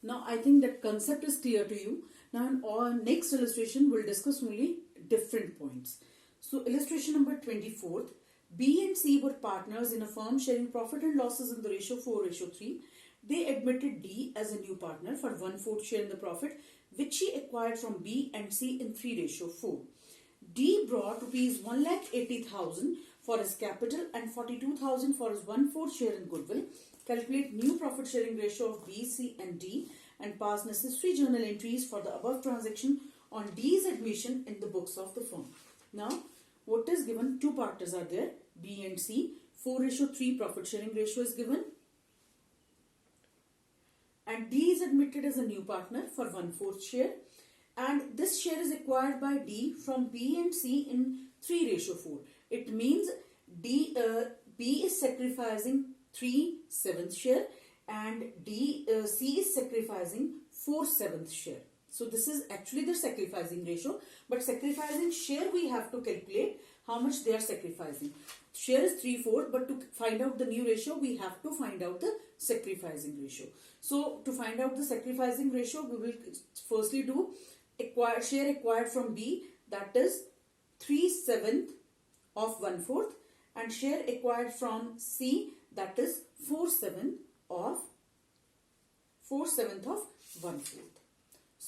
Now I think that concept is clear to you. Now in our next illustration we'll discuss only different points. So illustration number 24. B and C were partners in a firm sharing profit and losses in the ratio 4:3. They admitted D as a new partner for 1/4 share in the profit which he acquired from B and C in 3:4. D brought rupees 1,80,000 for his capital and 42,000 for his 1/4 share in goodwill. Calculate new profit sharing ratio of B, C and D and pass necessary journal entries for the above transaction on D's admission in the books of the firm. Now, what is given? Two partners are there, B and C. 4:3 profit sharing ratio is given. And D is admitted as a new partner for 1/4 share. And this share is acquired by D from B and C in 3:4. It means B is sacrificing 3/7 share and C is sacrificing 4/7 share. So this is actually the sacrificing ratio, but sacrificing share we have to calculate how much they are sacrificing. Share is 3/4, but to find out the new ratio we have to find out the sacrificing ratio. So to find out the sacrificing ratio we will firstly do share acquired from B, that is 3/7 of 1/4, and share acquired from C, that is 4/7 of 1/4.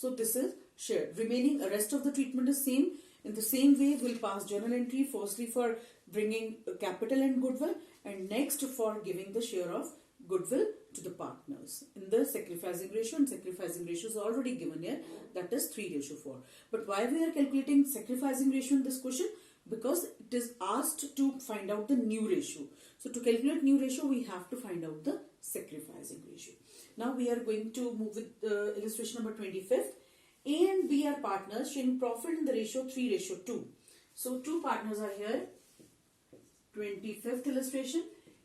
So this is share. Remaining rest of the treatment is same. In the same way we'll pass journal entry firstly for bringing capital and goodwill, and next for giving the share of goodwill to the partners in the sacrificing ratio, and sacrificing ratio is already given here, that is 3:4. But why we are calculating sacrificing ratio in this question? Because it is asked to find out the new ratio. So to calculate new ratio we have to find out the sacrificing ratio. Now we are going to move with illustration number 25th. A and B are partners sharing profit in the ratio 3:2. So two partners are here. 25th illustration.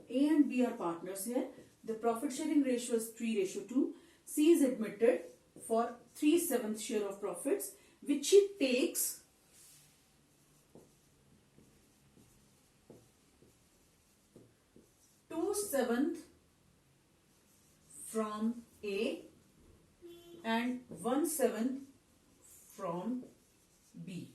A and B are partners here. The profit sharing ratio is 3:2. C is admitted for 3/7 share of profits which he takes two-7 from A and 1/7 from B.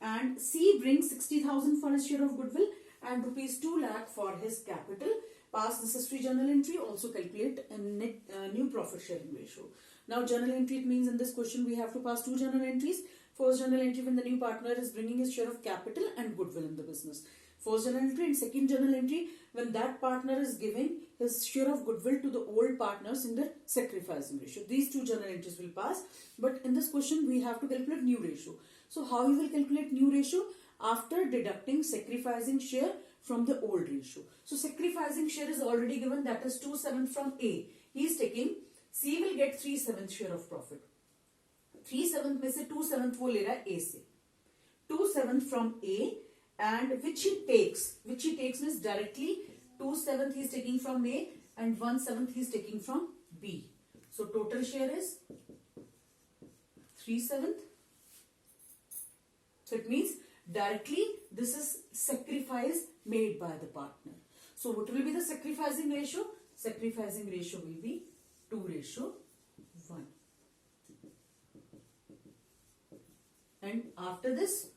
And C brings 60,000 for his share of goodwill and rupees 2 lakh for his capital. Pass necessary journal entry. Also calculate a new profit sharing ratio. Now journal entry, it means in this question we have to pass two journal entries. First journal entry when the new partner is bringing his share of capital and goodwill in the business. First journal entry, and second journal entry when that partner is giving his share of goodwill to the old partners in the sacrificing ratio. These two journal entries will pass, but in this question we have to calculate new ratio. So how you will calculate new ratio? After deducting sacrificing share from the old ratio. So sacrificing share is already given, that is 2/7 from A. He is taking, C will get 3/7 share of profit. 3/7 में से 2/7 वो ले रहा है A से. 2/7 from A, and which he takes means directly 2/7 he is taking from A and 1/7 he is taking from B. So total share is 3/7. So it means directly this is sacrifice made by the partner. So what will be the sacrificing ratio? Sacrificing ratio will be 2:1. And after this,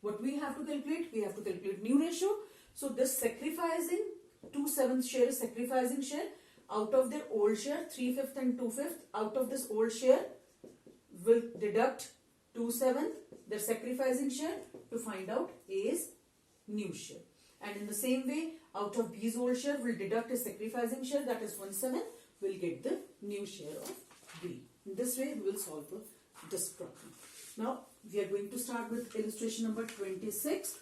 what we have to calculate? We have to calculate new ratio. So this sacrificing 2/7 share is sacrificing share. Out of their old share, 3/5 and 2/5, out of this old share will deduct 2/7, their sacrificing share, to find out A's new share. And in the same way, out of B's old share, will deduct his sacrificing share, that is 1/7, will get the new share of B. In this way, we will solve this problem. Now, we are going to start with illustration number 26.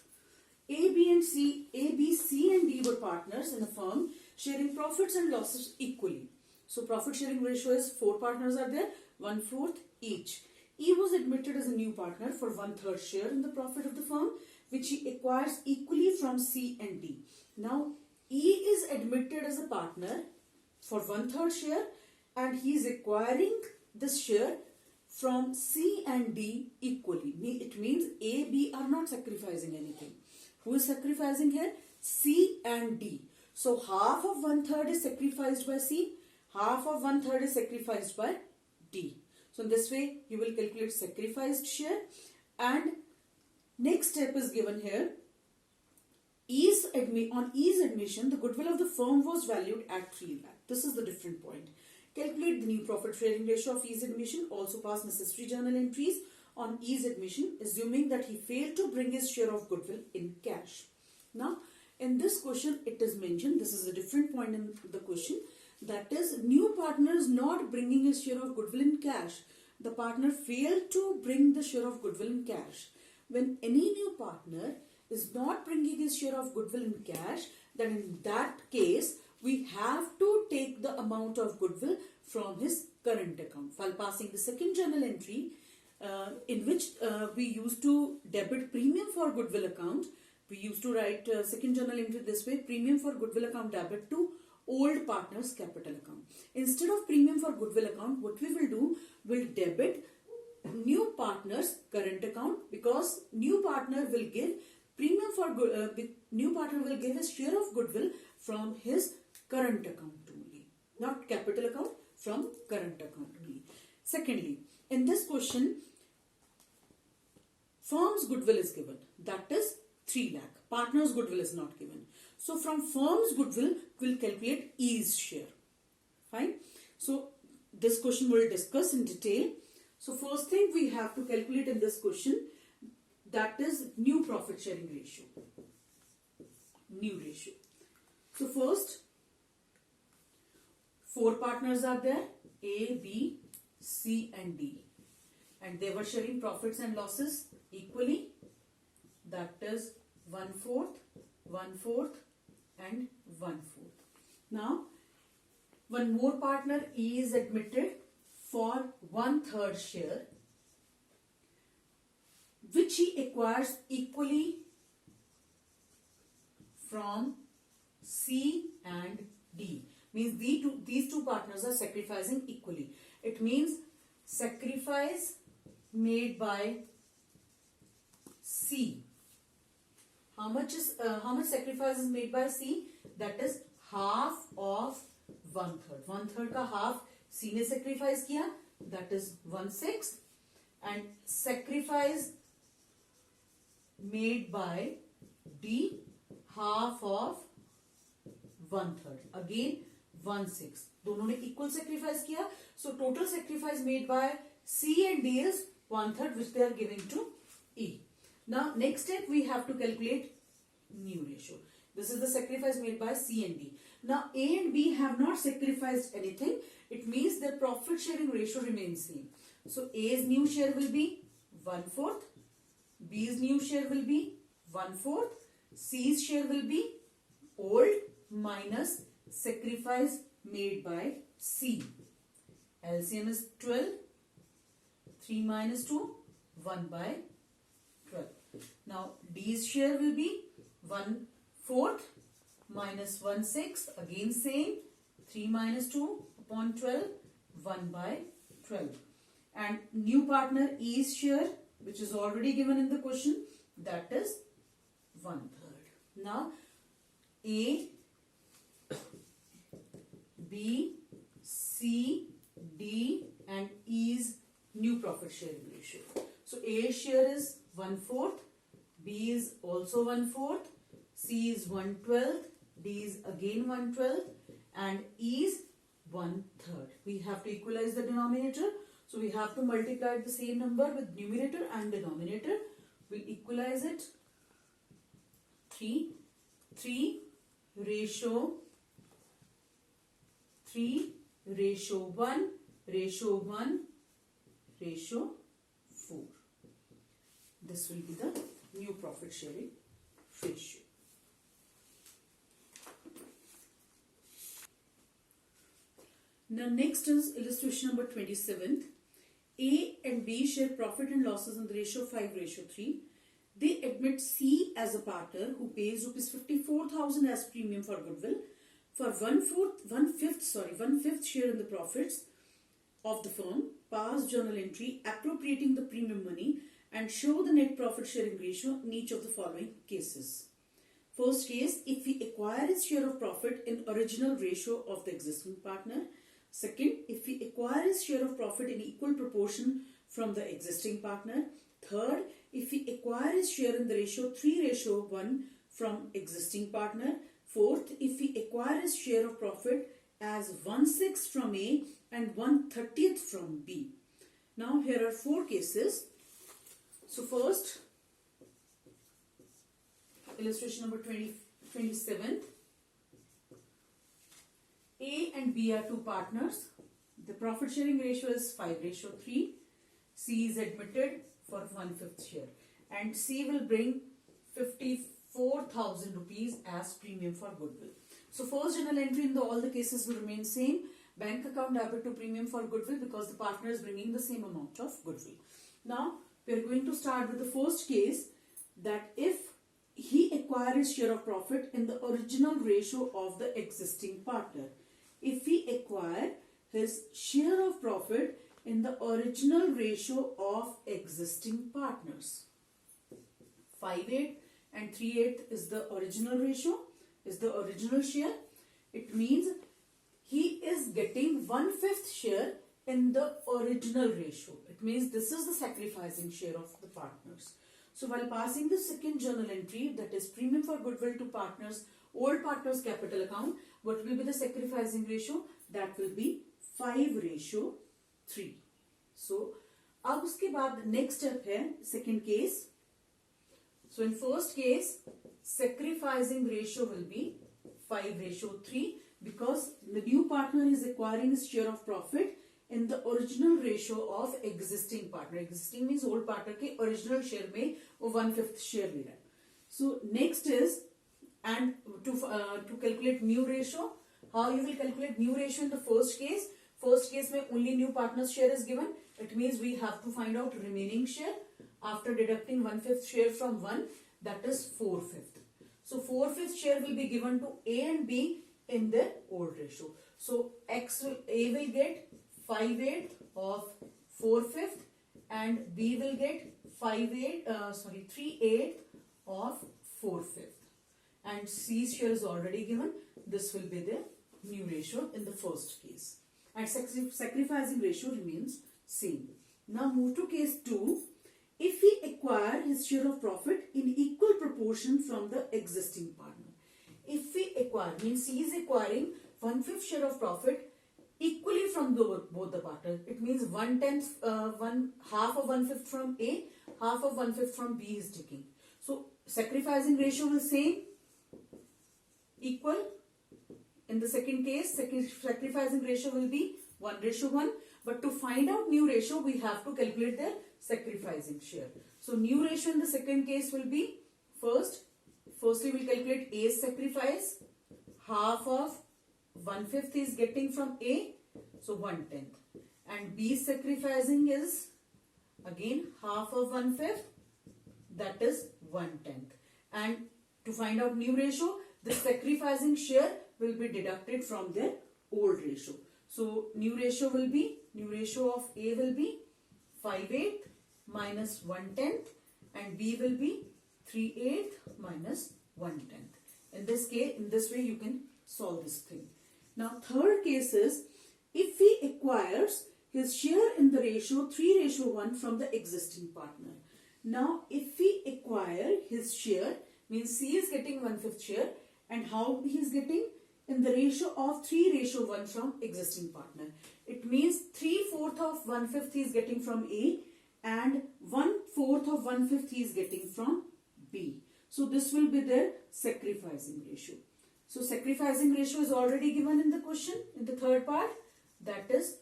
A, B, C and D were partners in a firm sharing profits and losses equally. So profit sharing ratio is 4 partners are there, 1/4 each. E was admitted as a new partner for 1/3 share in the profit of the firm which he acquires equally from C and D. Now E is admitted as a partner for 1/3 share and he is acquiring this share from C and D equally. It means A, B are not sacrificing anything. Who is sacrificing here? C and D. So half of 1/3 is sacrificed by C, half of 1/3 is sacrificed by D. So in this way, you will calculate sacrificed share. And next step is given here. On E's admission, the goodwill of the firm was valued at 3 lakh. This is the different point. Calculate the new profit sharing ratio of E's admission. Also pass necessary journal entries on E's admission, assuming that he failed to bring his share of goodwill in cash. Now, in this question, it is mentioned, this is a different point in the question, that is, new partner is not bringing his share of goodwill in cash. The partner failed to bring the share of goodwill in cash. When any new partner is not bringing his share of goodwill in cash, then in that case, we have to take the amount of goodwill from his current account. While passing the second journal entry, in which we used to debit premium for goodwill account, we used to write second journal entry this way: premium for goodwill account debit to old partner's capital account. Instead of premium for goodwill account, what we will do, we'll debit new partner's current account, because new partner will give premium for new partner will give his share of goodwill from his current account only, not capital account, from current account only. Secondly, in this question, firm's goodwill is given, that is 3 lakh. Partner's goodwill is not given. So from firm's goodwill, we'll calculate E's share. Fine. So this question we'll discuss in detail. So first thing we have to calculate in this question, that is new profit sharing ratio. New ratio. So first, 4 partners are there, A, B, C and D. And they were sharing profits and losses equally. That is 1/4, 1/4 and 1/4. Now, one more partner, E, is admitted for 1/3 share, which he acquires equally from C and D. Means these two partners are sacrificing equally. It means sacrifice made by C. How much sacrifice is made by C? That is half of 1/3. 1/3 का half C ने sacrifice किया, that is 1/6, and sacrifice made by D, half of 1/3. Again 1/6. दोनों ने equal sacrifice किया, so total sacrifice made by C and D is 1/3, which they are giving to E. Now next step, we have to calculate new ratio. This is the sacrifice made by C and D. Now A and B have not sacrificed anything. It means their profit sharing ratio remains same. So A's new share will be 1/4, B's new share will be 1/4, C's share will be old minus sacrifice made by C. LCM is 12, 3 minus 2, 1/12. Now D's share will be 1/4 minus 1/6, again same, 3 minus 2 upon 12, 1/12. And new partner E's share, which is already given in the question, that is 1/3. Now A, B, C, D and E's new profit sharing ratio. So A's share is 1/4, B is also 1/4, C is 1/12, D is again 1/12 and E is 1/3. We have to equalize the denominator. So we have to multiply the same number with numerator and denominator. We equalize it. 3 ratio 1 ratio 1 ratio 4. This will be the new profit sharing ratio. Now next is illustration number 27th. A and B share profit and losses in the ratio 5:3. They admit C as a partner who pays rupees 54,000 as premium for goodwill for one fifth share in the profits of the firm. Pass journal entry appropriating the premium money and show the net profit sharing ratio in each of the following cases. First case, if we acquire its share of profit in original ratio of the existing partner. Second, if he acquires share of profit in equal proportion from the existing partner. Third, if he acquires share in the ratio 3:1 from existing partner. Fourth, if he acquires share of profit as 1/6 from A and 1/30 from B. Now here are 4 cases. So first, illustration number 27. A and B are 2 partners. The profit sharing ratio is 5:3. C is admitted for 1/5 share. And C will bring 54,000 rupees as premium for goodwill. So first journal entry in all the cases will remain same. Bank account debit to premium for goodwill because the partner is bringing the same amount of goodwill. Now we are going to start with the first case, that if he acquires share of profit in the original ratio of the existing partner. If he acquire his share of profit in the original ratio of existing partners. 5/8 and 3/8 is the original ratio, is the original share. It means he is getting 1/5 share in the original ratio. It means this is the sacrificing share of the partners. So while passing the second journal entry, that is premium for goodwill to partners, old partners capital account, what will be the sacrificing ratio? That will be 5:3. So अब उसके बाद next step है second case. So in first case, sacrificing ratio will be 5:3 because the new partner is acquiring his share of profit in the original ratio of existing partner. Existing means old partner के original share में वो 1/5 share ले रहा है. So next is, and to calculate new ratio, how you will calculate new ratio in the first case? First case में only new partner's share is given. It means we have to find out remaining share after deducting 1/5 share from 1, that is 4/5. So 4/5 share will be given to A and B in their old ratio. So A will get 5/8 of 4/5 and B will get 3/8 of 4/5. And C's share is already given. This will be the new ratio in the first case. And sacrificing ratio remains same. Now move to case 2. If he acquire his share of profit in equal proportion from the existing partner. If we acquire, means he is acquiring 1/5 share of profit equally from both the partners. It means 1/10, half of 1/5 from A, half of 1/5 from B is taking. So sacrificing ratio will same, equal. In the second case, sacrificing ratio will be 1:1. But to find out new ratio, we have to calculate their sacrificing share. So new ratio in the second case will be, firstly we'll calculate A's sacrifice. Half of 1/5 is getting from A, so 1/10. And B's sacrificing is again half of 1/5, that is 1/10. And to find out new ratio, the sacrificing share will be deducted from their old ratio. So new ratio will be, new ratio of A will be 5/8 minus 1/10 and B will be 3/8 minus 1/10. In this case, in this way you can solve this thing. Now third case is, if he acquires his share in the ratio 3:1 from the existing partner. Now if we acquire his share, means C is getting 1/5 share, and how he is getting? In the ratio of 3:1 from existing partner. It means 3/4 of 1/5 he is getting from A and 1/4 of 1/5 he is getting from B. So this will be their sacrificing ratio. So sacrificing ratio is already given in the question in the third part, that is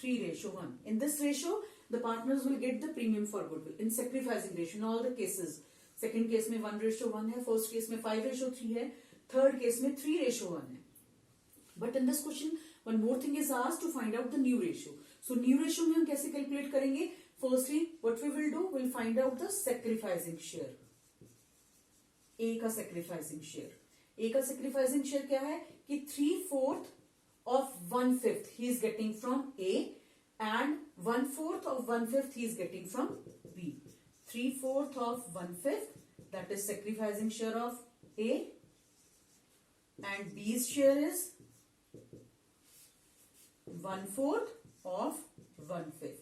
3:1. In this ratio, the partners will get the premium for goodwill. In sacrificing ratio, in all the cases, second case में 1:1 है, first case में 5:3 है, third case में 3:1 है. But in this question, one more thing is asked to find out the new ratio. So new ratio में हम कैसे calculate करेंगे? Firstly, what we will do, we'll find out the sacrificing share. A का sacrificing share. A का sacrificing share क्या है? कि 3/4 of 1/5 he is getting from A and 1/4 of 1/5 he is getting from B. 3/4 of 1/5, that is sacrificing share of A, and B's share is 1/4 of 1/5.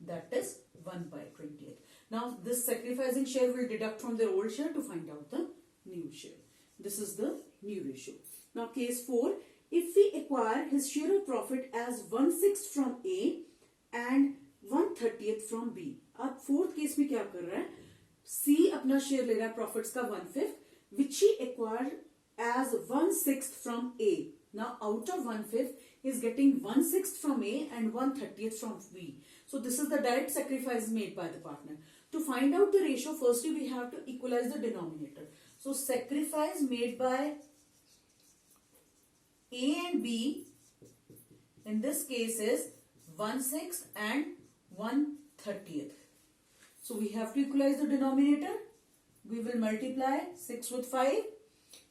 That is 1/20th. Now this sacrificing share will deduct from their old share to find out the new share. This is the new ratio. Now case 4. If we acquire his share of profit as 1/6 from A and 1/30th from B. अब fourth case में क्या कर रहा है? C अपना share ले रहा है प्रॉफिट्स का 1/5 which he acquired as 1/6 from A. Now out of 1/5 he is getting 1/6 from A and 1/30th from B. So this is the direct sacrifice made by the partner. To find out the ratio, firstly we have to equalize the denominator. So sacrifice made by A and B in this case is 1/6 and 1/30th. So we have to equalize the denominator. We will multiply 6 with 5.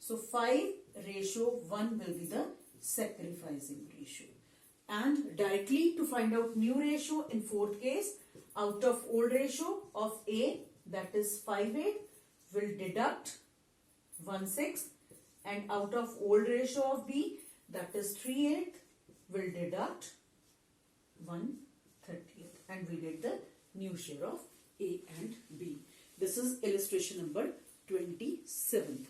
So 5:1 will be the sacrificing ratio. And directly to find out new ratio in fourth case, out of old ratio of A, that is 5/8, will deduct 1/6, and out of old ratio of B, that is 3/8, will deduct 1/30th, and we get the new share of A and B. This is illustration number 27.